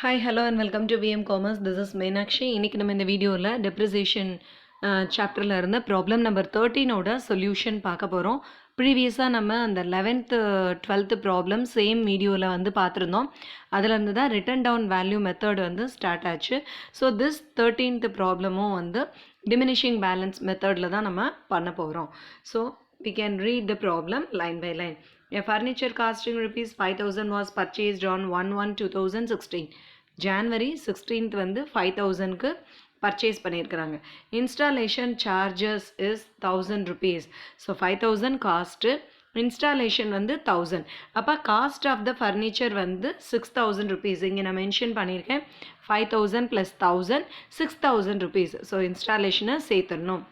Hi, hello and welcome to VM Commerce. This is Meenakshi. இன்னைக்கு நம்ம இந்த வீடியோவில் depreciation சாப்டரில் இருந்த ப்ராப்ளம் நம்பர் 13ஓட சொல்யூஷன் பார்க்க போகிறோம். ப்ரீவியஸாக நம்ம அந்த 11th 12th ப்ராப்ளம் சேம் வீடியோவில் வந்து பார்த்துருந்தோம். அதிலேருந்து தான் ரிட்டன் டவுன் வேல்யூ மெத்தட் வந்து ஸ்டார்ட் ஆச்சு. ஸோ திஸ் 13th ப்ராப்ளமும் வந்து டிமினிஷிங் பேலன்ஸ் மெத்தடில் தான் நம்ம பண்ண போகிறோம். So we can read the problem line by line. A furniture costing rupees 5,000 was purchased on 1/1/2016. January 16th வந்து 5,000க்கு பர்ச்சேஸ் பண்ணியிருக்கிறாங்க. Installation charges is 1,000 rupees. So 5,000 cost, installation வந்து 1,000. அப்போ காஸ்ட் ஆஃப் த ஃபர்னிச்சர் வந்து 6,000 rupees. இங்கே நான் mention பண்ணியிருக்கேன் 5,000 + 1,000 6,000 rupees. So இன்ஸ்டாலேஷனை சேர்த்துடணும்.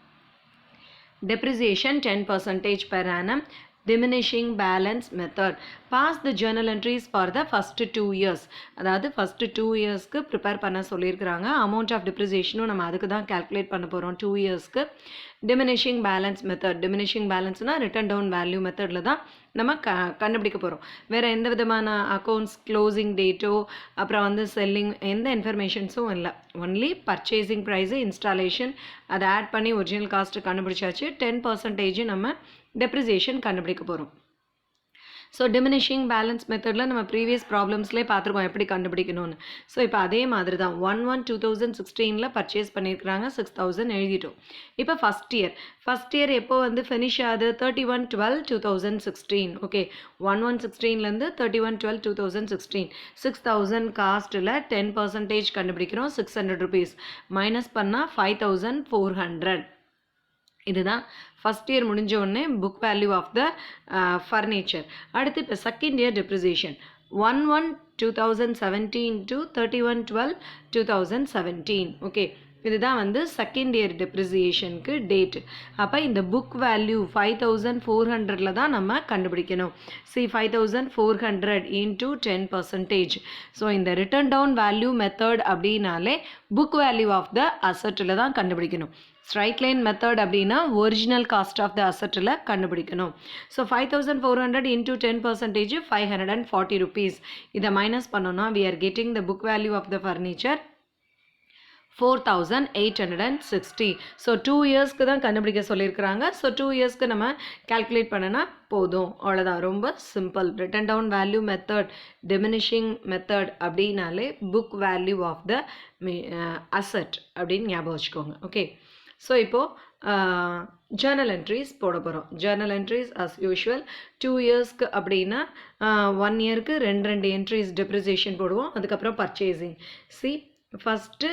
Depreciation 10% per annum. Diminishing balance method. Pass the journal entries for the first 2 years. அதாவது first 2 இயர்ஸ்க்கு prepare பண்ண சொல்லியிருக்கிறாங்க. அமௌண்ட் ஆஃப் டிப்ரிசியேஷனும் நம்ம அதுக்கு தான் கேல்குலேட் பண்ண போகிறோம் 2 இயர்ஸ்க்கு. Diminishing balance method. டிமினிஷிங் பேலன்ஸ்னால் ரிட்டன் டவுன் வேல்யூ மெத்தடில் தான் நம்ம கண்டுபிடிக்க போகிறோம். வேறு எந்த விதமான அக்கௌண்ட்ஸ் க்ளோசிங் டேட்டோ அப்புறம் வந்து செல்லிங் எந்த இன்ஃபர்மேஷன்ஸும் இல்லை. ஒன்லி பர்ச்சேசிங் ப்ரைஸு, இன்ஸ்டாலேஷன் அதை ஆட் பண்ணி ஒரிஜினல் காஸ்ட்டு கண்டுபிடிச்சாச்சு. 10% நம்ம டெப்ரிசியேஷன் கண்டுபிடிக்க போகிறோம். ஸோ டிமினிஷிங் பேலன்ஸ் மெத்தடில் நம்ம ப்ரீவியஸ் ப்ராப்ளம்ஸ்லேயே பார்த்துருக்கோம் எப்படி கண்டுபிடிக்கணும்னு. ஸோ இப்போ அதே மாதிரி தான் 1/1/2016 பர்ச்சேஸ் பண்ணியிருக்கிறாங்க. 6,000 எழுதிட்டோம். இப்போ ஃபஸ்ட் இயர் எப்போ வந்து ஃபினிஷ் ஆகுது? 31/12/2016. ஓகே, 1/1/16லேருந்து 31/12/2016. 6,000 காஸ்ட்டில் 10% கண்டுபிடிக்கிறோம். 600 rupees மைனஸ் பண்ணால் 5,400. இதுதான் ஃபஸ்ட் இயர் முடிஞ்ச உடனே book value of the furniture. அடுத்து இப்போ second year depreciation 1/1/2017 to 31/12/2017. Okay, இதுதான் வந்து செகண்ட் இயர் டெப்ரிசியேஷனுக்கு டேட். அப்போ இந்த புக் வேல்யூ 5,400ல் தான் நம்ம கண்டுபிடிக்கணும். 5,400 into 10%. ஸோ இந்த ரிட்டன் டவுன் வேல்யூ மெத்தட் அப்படின்னாலே புக் வேல்யூ ஆஃப் த அசட்டில் தான் கண்டுபிடிக்கணும். ஸ்ட்ரைட் லைன் மெத்தட் அப்படின்னா ஒரிஜினல் காஸ்ட் ஆஃப் த அசட்டில் கண்டுபிடிக்கணும். So 5,400 into 10% 540 rupees. இதை மைனஸ் பண்ணோன்னா we are getting the book value of the furniture 4,860. So 2 இயர்ஸ்க்கு தான் கண்டுபிடிக்க சொல்லியிருக்கிறாங்க. ஸோ 2 இயர்ஸ்க்கு நம்ம கால்குலேட் பண்ணனா போதும். அவ்வளோதான், ரொம்ப simple. Written down value method, diminishing method அப்படின்னாலே book value of the asset அப்படின்னு ஞாபகம் வச்சுக்கோங்க. ஓகே, ஸோ இப்போது ஜேர்னல் என்ட்ரிஸ் போட போகிறோம். ஜேர்னல் என்ட்ரிஸ் அஸ் யூஷுவல் 2 இயர்ஸ்க்கு அப்படின்னா 1 இயருக்கு 2 என்ட்ரிஸ் டெப்ரிசியேஷன் போடுவோம். அதுக்கப்புறம் purchasing. First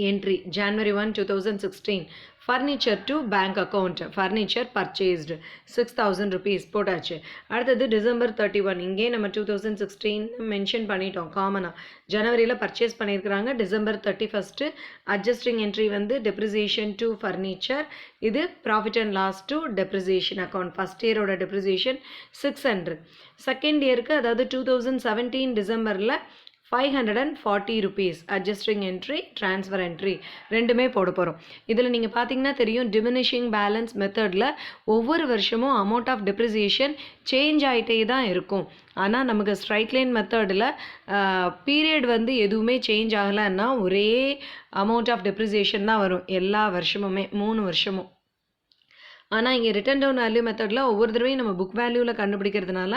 entry January 1, 2016 furniture to bank account. Furniture purchased 6,000 rupees போட்டாச்சு. அடுத்தது December 31. இங்கே நம்ம 2016 மென்ஷன் பண்ணிட்டோம் காமனாக. ஜனவரியில் பர்ச்சேஸ் பண்ணியிருக்கிறாங்க. December 31 அட்ஜஸ்டிங் என்ட்ரி வந்து டெப்ரிசியேஷன் டு ஃபர்னிச்சர். இது profit and loss to depreciation account. First இயரோட டெப்ரிசியேஷன் 600. செகண்ட் இயருக்கு அதாவது 2017 டிசம்பரில் 540 rupees adjusting entry, transfer entry ரெண்டுமே போட போகிறோம். இதில் நீங்கள் பார்த்தீங்கன்னா தெரியும், டிமினிஷிங் பேலன்ஸ் மெத்தடில் ஒவ்வொரு வருஷமும் அமௌண்ட் ஆஃப் டெப்ரிசியேஷன் சேஞ்ச் ஆகிட்டே தான் இருக்கும். ஆனால் நமக்கு ஸ்ட்ரைட் லைன் மெத்தடில் பீரியட் வந்து எதுவுமே சேஞ்ச் ஆகலைன்னா ஒரே அமௌண்ட் ஆஃப் டெப்ரிசியேஷன் தான் வரும் எல்லா வருஷமுமே, 3 வருஷமும். ஆனால் இங்கே ரிட்டன் டவுன் வேல்யூ மெத்தடில் ஒவ்வொரு தடவையும் நம்ம புக் வேல்யூவில் கண்டுபிடிக்கிறதுனால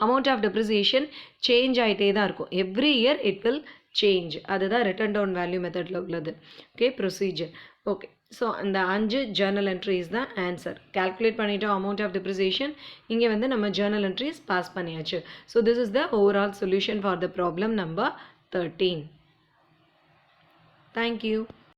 அமௌண்ட் ஆஃப் டெப்ரிசியேஷன் சேஞ்ச் ஆகிட்டே தான் இருக்கும். Every year it will change. அதுதான் ரிட்டன் டவுன் வேல்யூ மெத்தடில் உள்ளது. Okay, procedure. ஓகே, ஸோ அந்த 5 ஜேர்னல் என்ட்ரிஸ் தான் ஆன்சர். கால்குலேட் பண்ணிட்டோம் அமௌண்ட் ஆஃப் டெப்ரிசியேஷன். இங்கே வந்து நம்ம ஜேர்னல் என்ட்ரிஸ் பாஸ் பண்ணியாச்சு. So this is the overall solution for the problem number 13. Thank you.